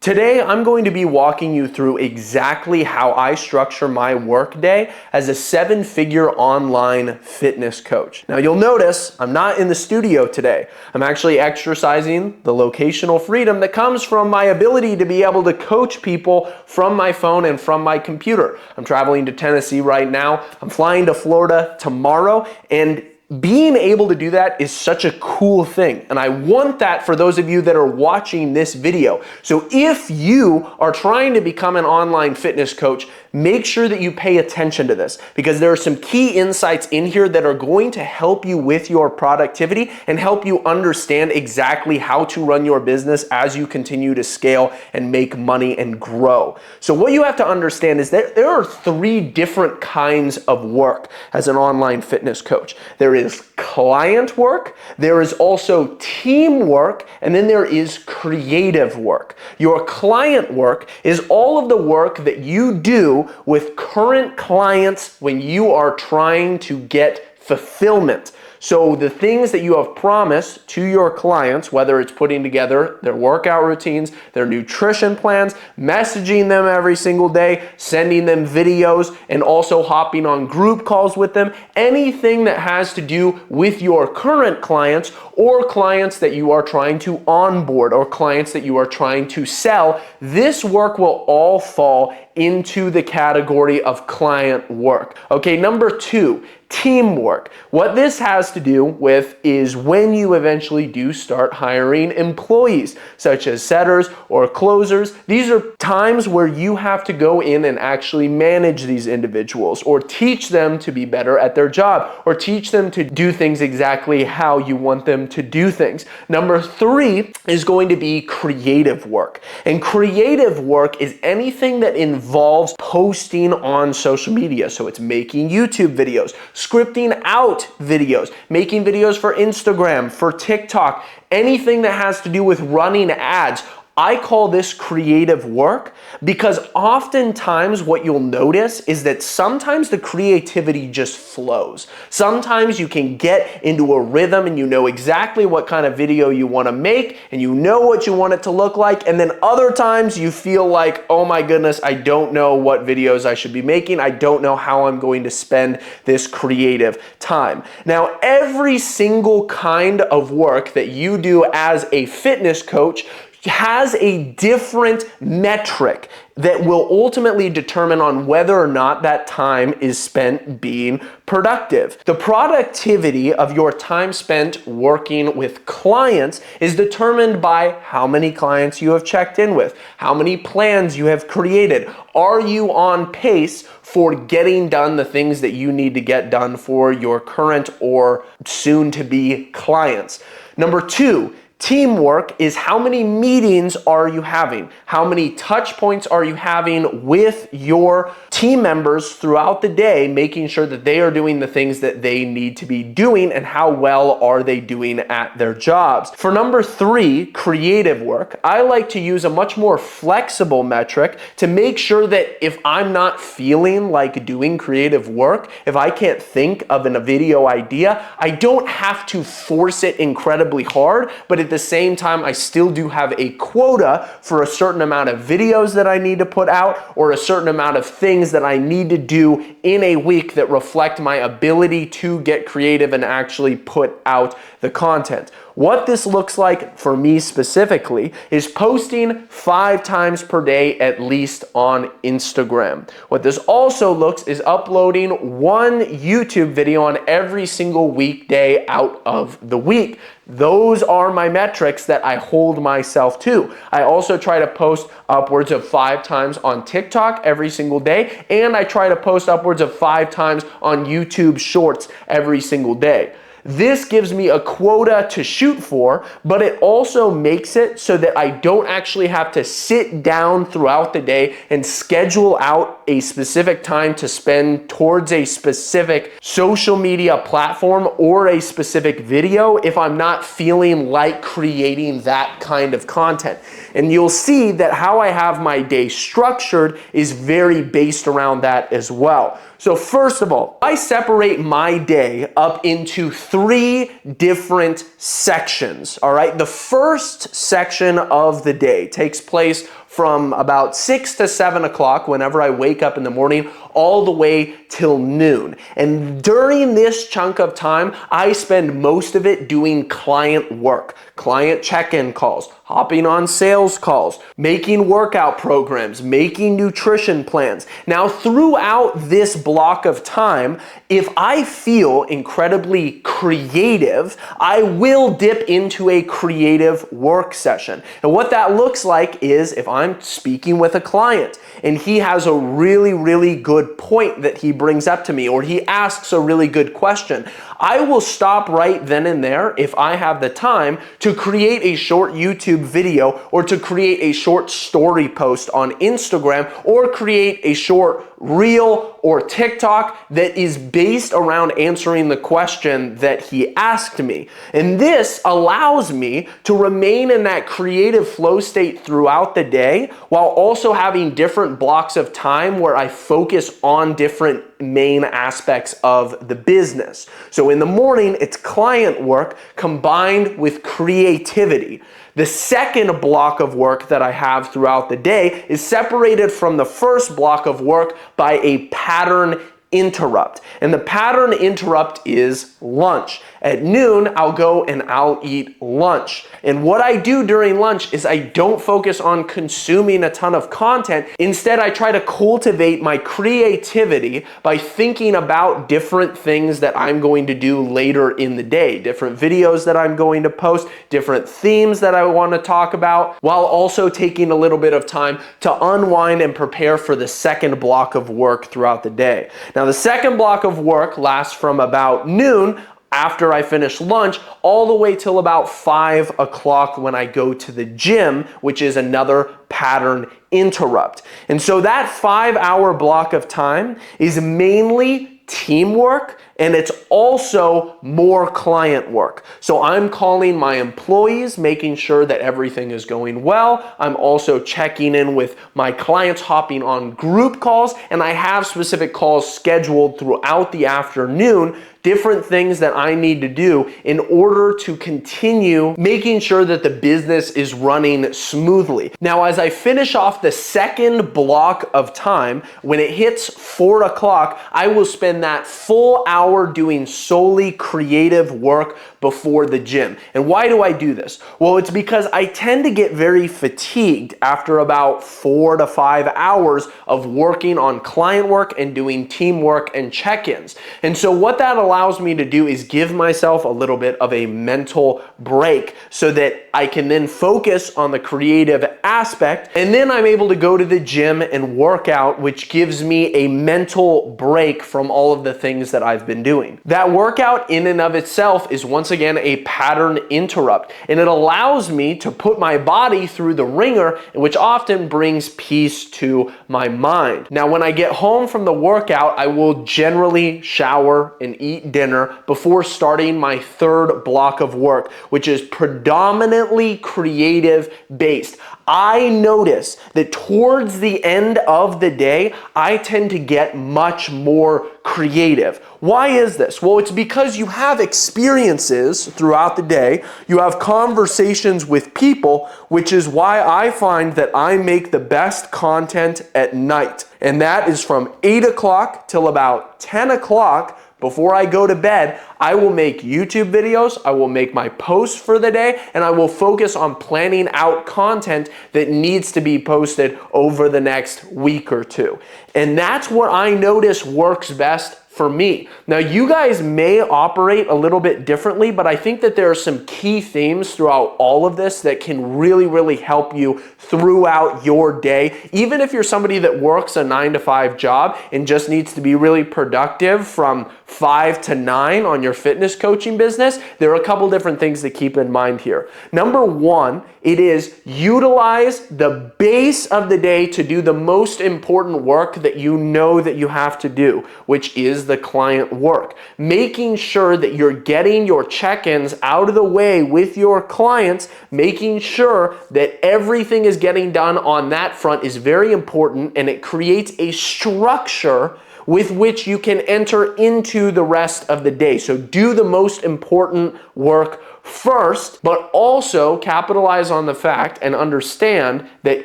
Today, I'm going to be walking you through exactly how I structure my workday as a 7-figure online fitness coach. Now, you'll notice I'm not in the studio today. I'm actually exercising the locational freedom that comes from my ability to be able to coach people from my phone and from my computer. I'm traveling to Tennessee right now. I'm flying to Florida tomorrow, and being able to do that is such a cool thing, and I want that for those of you that are watching this video. So if you are trying to become an online fitness coach, make sure that you pay attention to this, because there are some key insights in here that are going to help you with your productivity and help you understand exactly how to run your business as you continue to scale and make money and grow. So what you have to understand is that there are 3 different kinds of work as an online fitness coach. There is client work, there is also team work, and then there is creative work. Your client work is all of the work that you do with current clients when you are trying to get fulfillment. So the things that you have promised to your clients, whether it's putting together their workout routines, their nutrition plans, messaging them every single day, sending them videos, and also hopping on group calls with them, anything that has to do with your current clients or clients that you are trying to onboard or clients that you are trying to sell, this work will all fall into the category of client work. Okay, number 2, teamwork. What this has to do with is when you eventually do start hiring employees, such as setters or closers. These are times where you have to go in and actually manage these individuals or teach them to be better at their job or teach them to do things exactly how you want them to do things. Number 3 is going to be creative work. And creative work is anything that involves posting on social media. So it's making YouTube videos, scripting out videos, making videos for Instagram, for TikTok, anything that has to do with running ads. I call this creative work because oftentimes what you'll notice is that sometimes the creativity just flows. Sometimes you can get into a rhythm and you know exactly what kind of video you want to make and you know what you want it to look like, and then other times you feel like, oh my goodness, I don't know what videos I should be making. I don't know how I'm going to spend this creative time. Now, every single kind of work that you do as a fitness coach has a different metric that will ultimately determine on whether or not that time is spent being productive. The productivity of your time spent working with clients is determined by how many clients you have checked in with, how many plans you have created. Are you on pace for getting done the things that you need to get done for your current or soon-to-be clients? Number 2, teamwork is how many meetings are you having? How many touch points are you having with your team members throughout the day, making sure that they are doing the things that they need to be doing, and how well are they doing at their jobs? For number 3, creative work, I like to use a much more flexible metric to make sure that if I'm not feeling like doing creative work, if I can't think of a video idea, I don't have to force it incredibly hard, but at the same time, I still do have a quota for a certain amount of videos that I need to put out or a certain amount of things that I need to do in a week that reflect my ability to get creative and actually put out the content. What this looks like for me specifically is posting 5 times per day at least on Instagram. What this also looks is uploading 1 YouTube video on every single weekday out of the week. Those are my metrics that I hold myself to. I also try to post upwards of 5 times on TikTok every single day, and I try to post upwards of 5 times on YouTube Shorts every single day. This gives me a quota to shoot for, but it also makes it so that I don't actually have to sit down throughout the day and schedule out a specific time to spend towards a specific social media platform or a specific video if I'm not feeling like creating that kind of content. And you'll see that how I have my day structured is very based around that as well. So first of all, I separate my day up into 3 different sections, all right? The first section of the day takes place from about 6 to 7 o'clock whenever I wake up in the morning all the way till noon. And during this chunk of time, I spend most of it doing client work, client check-in calls, hopping on sales calls, making workout programs, making nutrition plans. Now, throughout this block of time, if I feel incredibly creative, I will dip into a creative work session. And what that looks like is if I'm speaking with a client and he has a really good point that he brings up to me, or he asks a really good question, I will stop right then and there, if I have the time, to create a short YouTube video or to create a short story post on Instagram or create a short reel or TikTok that is based around answering the question that he asked me. And this allows me to remain in that creative flow state throughout the day while also having different blocks of time where I focus on different main aspects of the business. So in the morning, it's client work combined with creativity. The second block of work that I have throughout the day is separated from the first block of work by a pattern interrupt. And the pattern interrupt is lunch. At noon, I'll go and I'll eat lunch. And what I do during lunch is I don't focus on consuming a ton of content. Instead, I try to cultivate my creativity by thinking about different things that I'm going to do later in the day, different videos that I'm going to post, different themes that I want to talk about, while also taking a little bit of time to unwind and prepare for the second block of work throughout the day. Now, the second block of work lasts from about noon after I finish lunch all the way till about 5 o'clock when I go to the gym, which is another pattern interrupt. And so that 5-hour block of time is mainly teamwork, and it's also more client work. So I'm calling my employees, making sure that everything is going well. I'm also checking in with my clients, hopping on group calls, and I have specific calls scheduled throughout the afternoon, different things that I need to do in order to continue making sure that the business is running smoothly. Now, as I finish off the second block of time, when it hits 4 o'clock, I will spend that full hour doing solely creative work before the gym. And why do I do this? Well, it's because I tend to get very fatigued after about 4 to 5 hours of working on client work and doing teamwork and check-ins. And so what that allows me to do is give myself a little bit of a mental break so that I can then focus on the creative aspect, and then I'm able to go to the gym and work out, which gives me a mental break from all of the things that I've been doing. That workout in and of itself is once again a pattern interrupt, and it allows me to put my body through the ringer, which often brings peace to my mind. Now, when I get home from the workout, I will generally shower and eat dinner before starting my third block of work, which is predominantly creative based. I notice that towards the end of the day, I tend to get much more creative. Why is this? Well, it's because you have experiences throughout the day, you have conversations with people, which is why I find that I make the best content at night. And that is from 8 o'clock till about 10 o'clock. Before I go to bed, I will make YouTube videos, I will make my posts for the day, and I will focus on planning out content that needs to be posted over the next week or two. And that's what I notice works best for me. Now, you guys may operate a little bit differently, but I think that there are some key themes throughout all of this that can really help you throughout your day. Even if you're somebody that works a 9-to-5 job and just needs to be really productive from 5 to 9 on your fitness coaching business, there are a couple different things to keep in mind here. Number one, it is utilize the base of the day to do the most important work that you know that you have to do, which is the client work. Making sure that you're getting your check-ins out of the way with your clients, making sure that everything is getting done on that front is very important, and it creates a structure with which you can enter into the rest of the day. So do the most important work first, but also capitalize on the fact and understand that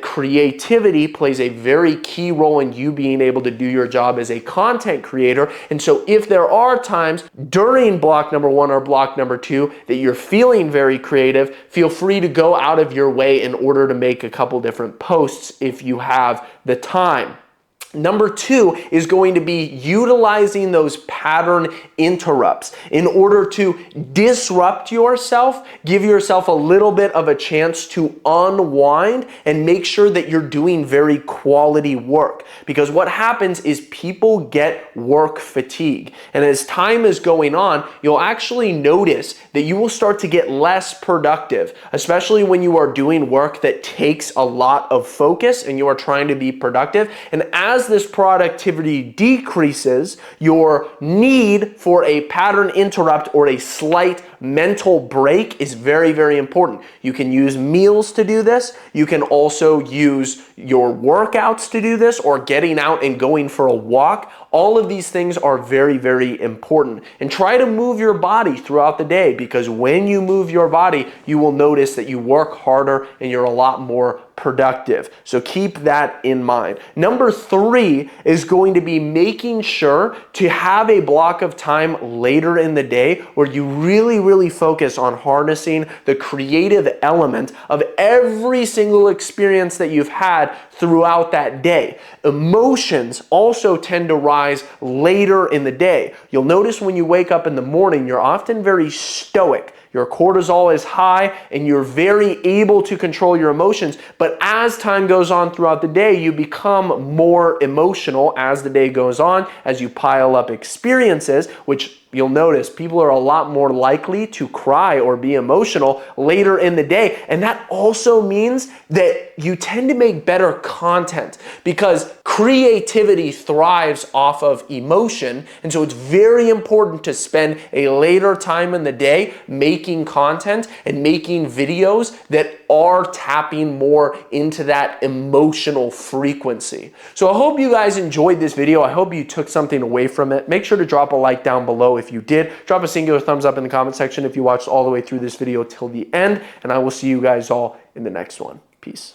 creativity plays a very key role in you being able to do your job as a content creator. And so if there are times during block number 1 or block number 2 that you're feeling very creative, feel free to go out of your way in order to make a couple different posts if you have the time. Number 2 is going to be utilizing those pattern interrupts in order to disrupt yourself, give yourself a little bit of a chance to unwind and make sure that you're doing very quality work. Because what happens is people get work fatigue. And as time is going on, you'll actually notice that you will start to get less productive, especially when you are doing work that takes a lot of focus and you are trying to be productive. And as this productivity decreases, your need for a pattern interrupt or a slight mental break is very, very important. You can use meals to do this. You can also use your workouts to do this, or getting out and going for a walk. All of these things are very, very important. And try to move your body throughout the day, because when you move your body, you will notice that you work harder and you're a lot more productive. So keep that in mind. Number 3 is going to be making sure to have a block of time later in the day where you really focus on harnessing the creative element of every single experience that you've had throughout that day. Emotions also tend to rise later in the day. You'll notice when you wake up in the morning, you're often very stoic. Your cortisol is high and you're very able to control your emotions. But as time goes on throughout the day, you become more emotional as the day goes on, as you pile up experiences, which you'll notice people are a lot more likely to cry or be emotional later in the day. And that also means that you tend to make better content, because creativity thrives off of emotion. And so it's very important to spend a later time in the day making content and making videos that are tapping more into that emotional frequency. So I hope you guys enjoyed this video. I hope you took something away from it. Make sure to drop a like down below if you did. Drop a singular thumbs up in the comment section if you watched all the way through this video till the end, and I will see you guys all in the next one. Peace.